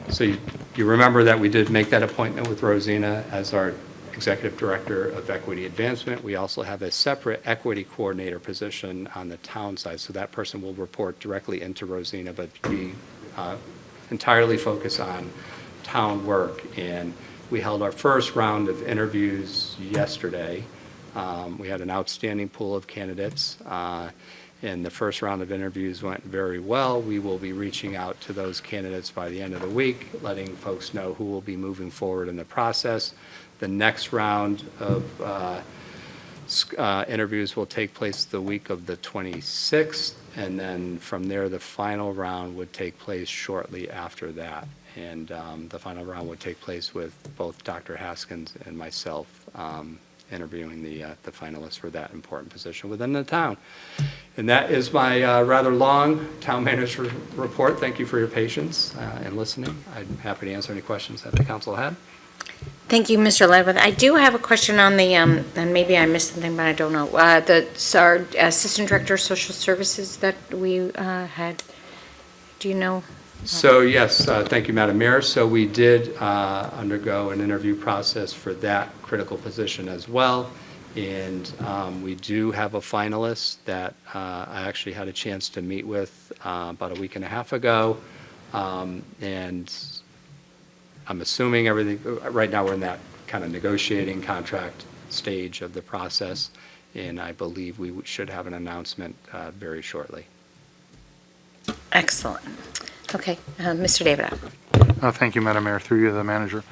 S6: so you remember that we did make that appointment with Rosina as our Executive Director of Equity Advancement. We also have a separate Equity Coordinator position on the town side, so that person will report directly into Rosina, but be entirely focused on town work. And we held our first round of interviews yesterday. We had an outstanding pool of candidates, and the first round of interviews went very well. We will be reaching out to those candidates by the end of the week, letting folks know who will be moving forward in the process. The next round of interviews will take place the week of the 26th, and then from there, the final round would take place shortly after that. And the final round would take place with both Dr. Haskins and myself interviewing the finalists for that important position within the town. And that is my rather long town manager report. Thank you for your patience and listening. I'm happy to answer any questions that the council had.
S2: Thank you, Mr. Ledwith. I do have a question on the, and maybe I missed something, but I don't know. Our Assistant Director of Social Services that we had, do you know?
S6: So yes, thank you, Madam Mayor. So we did undergo an interview process for that critical position as well. And we do have a finalist that I actually had a chance to meet with about a week and a half ago. And I'm assuming everything, right now we're in that kind of negotiating contract stage of the process. And I believe we should have an announcement very shortly.
S2: Excellent. Okay, Mr. David.
S1: Thank you, Madam Mayor, through you, the manager.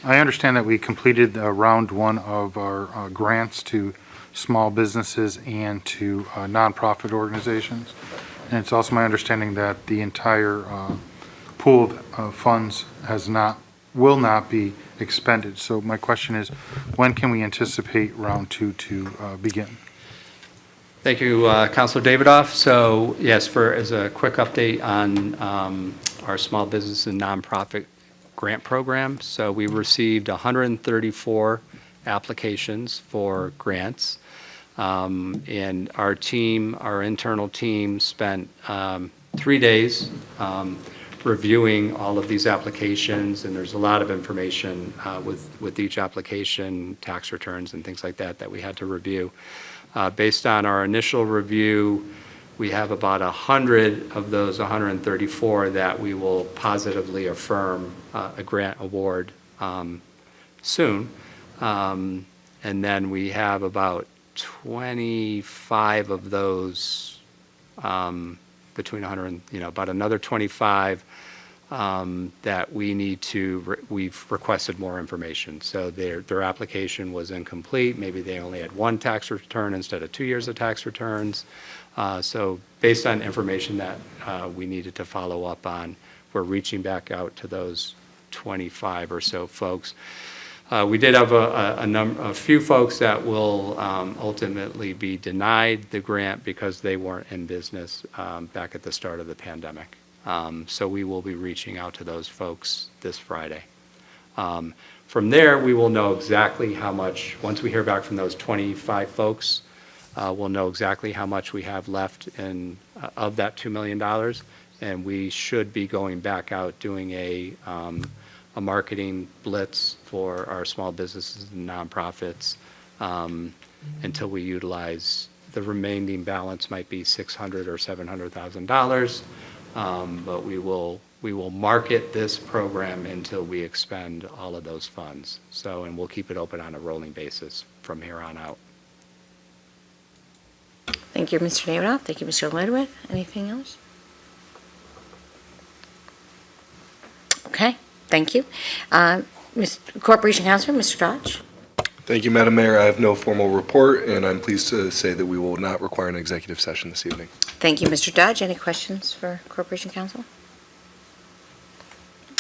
S1: I understand that we completed round one of our grants to small businesses and to nonprofit organizations. And it's also my understanding that the entire pool of funds will not be expended. So my question is, when can we anticipate round 2 to begin?
S6: Thank you, Councilor Davidoff. So yes, as a quick update on our small business and nonprofit grant program. So we received 134 applications for grants. And our internal team spent 3 days reviewing all of these applications, and there's a lot of information with each application, tax returns and things like that we had to review. Based on our initial review, we have about 100 of those 134 that we will positively affirm a grant award soon. And then we have about 25 of those between 100 and, about another 25 that we've requested more information. So their application was incomplete. Maybe they only had 1 tax return instead of 2 years of tax returns. So based on information that we needed to follow up on, we're reaching back out to those 25 or so folks. We did have a few folks that will ultimately be denied the grant because they weren't in business back at the start of the pandemic. So we will be reaching out to those folks this Friday. From there, we will know exactly how much, once we hear back from those 25 folks, we'll know exactly how much we have left of that $2 million, and we should be going back out doing a marketing blitz for our small businesses and nonprofits until we utilize the remaining balance. Might be $600,000 or $700,000, but we will market this program until we expend all of those funds. So, and we'll keep it open on a rolling basis from here on out.
S2: Thank you, Mr. Davidoff. Thank you, Mr. Ledwith. Anything else? Okay, thank you. Corporation Councilor, Mr. Dodge.
S14: Thank you, Madam Mayor. I have no formal report, and I'm pleased to say that we will not require an executive session this evening.
S2: Thank you, Mr. Dodge. Any questions for Corporation Council?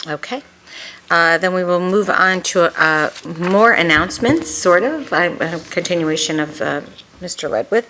S2: Okay. Then we will move on to more announcements, sort of, a continuation of Mr. Ledwith.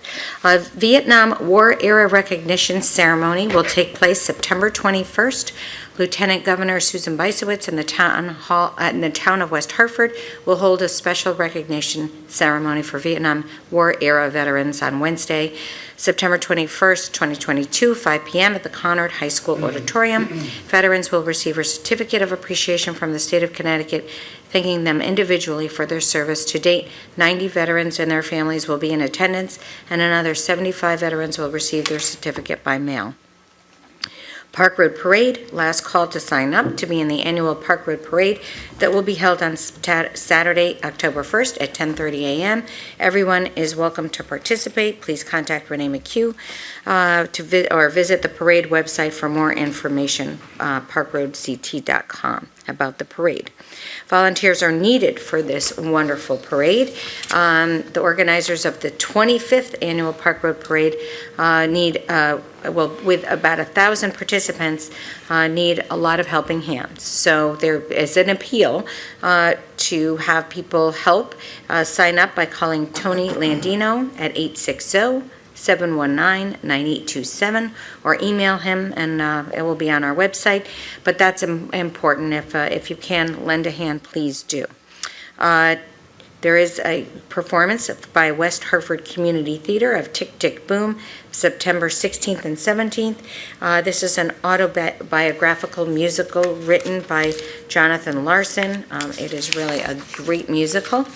S2: Vietnam War Era Recognition Ceremony will take place September 21st. Lieutenant Governor Susan Bisowitz in the town of West Hartford will hold a special recognition ceremony for Vietnam War Era veterans on Wednesday, September 21st, 2022, 5 p.m. at the Conard High School Auditorium. Veterans will receive a certificate of appreciation from the state of Connecticut, thanking them individually for their service. To date, 90 veterans and their families will be in attendance, and another 75 veterans will receive their certificate by mail. Park Road Parade, last call to sign up to be in the annual Park Road Parade that will be held on Saturday, October 1st at 10:30 a.m. Everyone is welcome to participate. Please contact Renee McHugh or visit the parade website for more information, parkroadct.com, about the parade. Volunteers are needed for this wonderful parade. The organizers of the 25th Annual Park Road Parade with about 1,000 participants, need a lot of helping hands. So there is an appeal to have people help. Sign up by calling Tony Landino at 860-719-9827 or email him, and it will be on our website. But that's important. If you can lend a hand, please do. There is a performance by West Hartford Community Theater of Tick, Tick, Boom, September 16th and 17th. This is an autobiographical musical written by Jonathan Larson. It is really a great musical.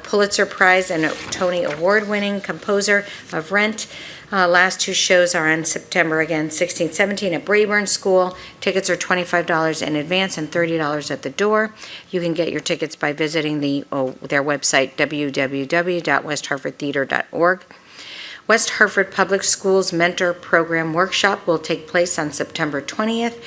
S2: Pulitzer Prize and Tony Award-winning composer of Rent. Last 2 shows are on September, again, 16th, 17th at Brayburn School. Tickets are $25 in advance and $30 at the door. You can get your tickets by visiting their website, www.westhartfordtheater.org. West Hartford Public Schools Mentor Program Workshop will take place on September 20th.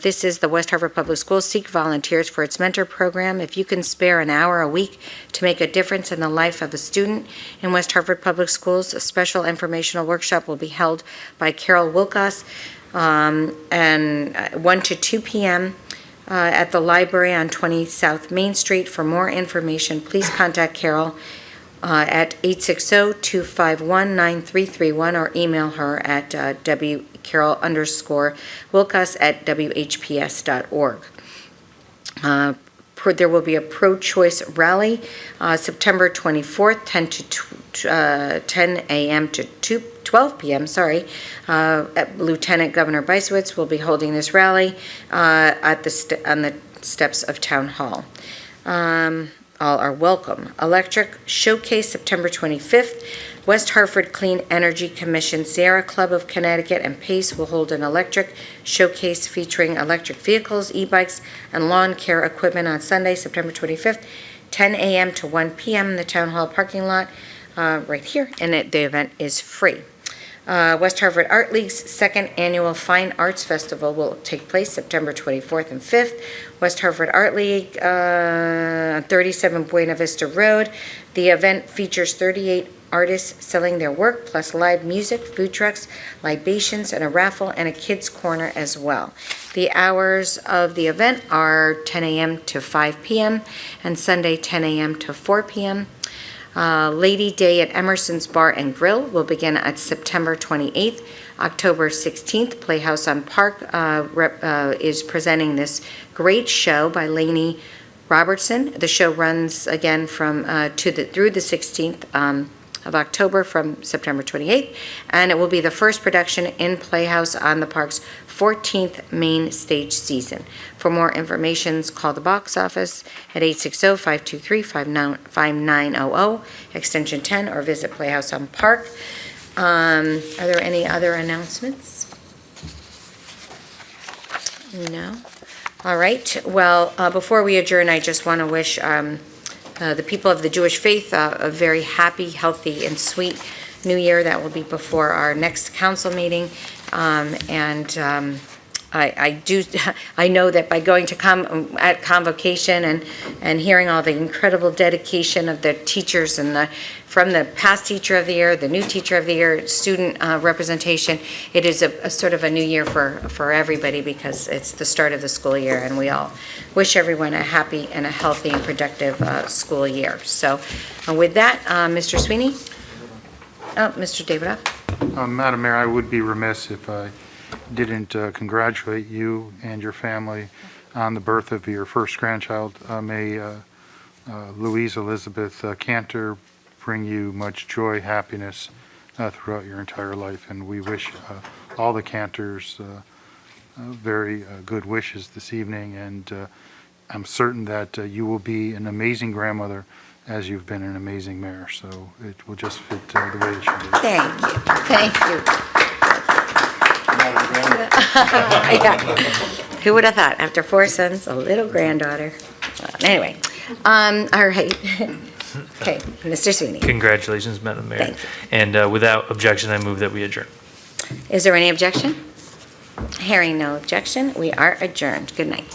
S2: This is the West Hartford Public Schools Seek Volunteers for its mentor program. If you can spare an hour a week to make a difference in the life of a student in West Hartford Public Schools, a special informational workshop will be held by Carol Wilcox and 1 to 2 p.m. At the library on 20 South Main Street. For more information, please contact Carol at 860-251-9331 or email her at Carol_Wilcox@whps.org. There will be a pro-choice rally September 24th, 10 a.m. to 12 p.m. Lieutenant Governor Bisewitz will be holding this rally on the steps of Town Hall. All are welcome. Electric Showcase, September 25th. West Hartford Clean Energy Commission, Sierra Club of Connecticut, and PACE will hold an electric showcase featuring electric vehicles, e-bikes, and lawn care equipment on Sunday, September 25th, 10 a.m. to 1 p.m. in the Town Hall parking lot right here, and the event is free. West Hartford Art League's second annual Fine Arts Festival will take place September 24th and 5th. West Hartford Art League, 37 Buena Vista Road. The event features 38 artists selling their work, plus live music, food trucks, libations, and a raffle, and a kids' corner as well. The hours of the event are 10 a.m. to 5 p.m. and Sunday 10 a.m. to 4 p.m. Lady Day at Emerson's Bar and Grill will begin at September 28th. October 16th, Playhouse on Park is presenting this great show by Lainey Robertson. The show runs again from through the 16th of October from September 28th, and it will be the first production in Playhouse on the Park's 14th main stage season. For more information, call the box office at 860-523-5900, extension 10, or visit Playhouse on Park. Are there any other announcements? No? All right. Well, before we adjourn, I just want to wish the people of the Jewish faith a very happy, healthy, and sweet New Year. That will be before our next council meeting. I know that by going to at convocation and hearing all the incredible dedication of the teachers and from the past teacher of the year, the new teacher of the year, student representation, it is a sort of a new year for everybody because it's the start of the school year, and we all wish everyone a happy and a healthy and productive school year. So with that, Mr. Sweeney? Oh, Mr. Davidoff?
S1: Madam Mayor, I would be remiss if I didn't congratulate you and your family on the birth of your first grandchild. May Louise Elizabeth Cantor bring you much joy, happiness throughout your entire life, and we wish all the Cantors very good wishes this evening, and I'm certain that you will be an amazing grandmother as you've been an amazing mayor, so it will just fit the way it should be.
S2: Thank you. Thank you. Yeah. Who would have thought? After 4 sons, a little granddaughter. Anyway, all right. Okay, Mr. Sweeney.
S12: Congratulations, Madam Mayor.
S2: Thank you.
S12: And without objection, I move that we adjourn.
S2: Is there any objection? Hearing no objection, we are adjourned. Good night.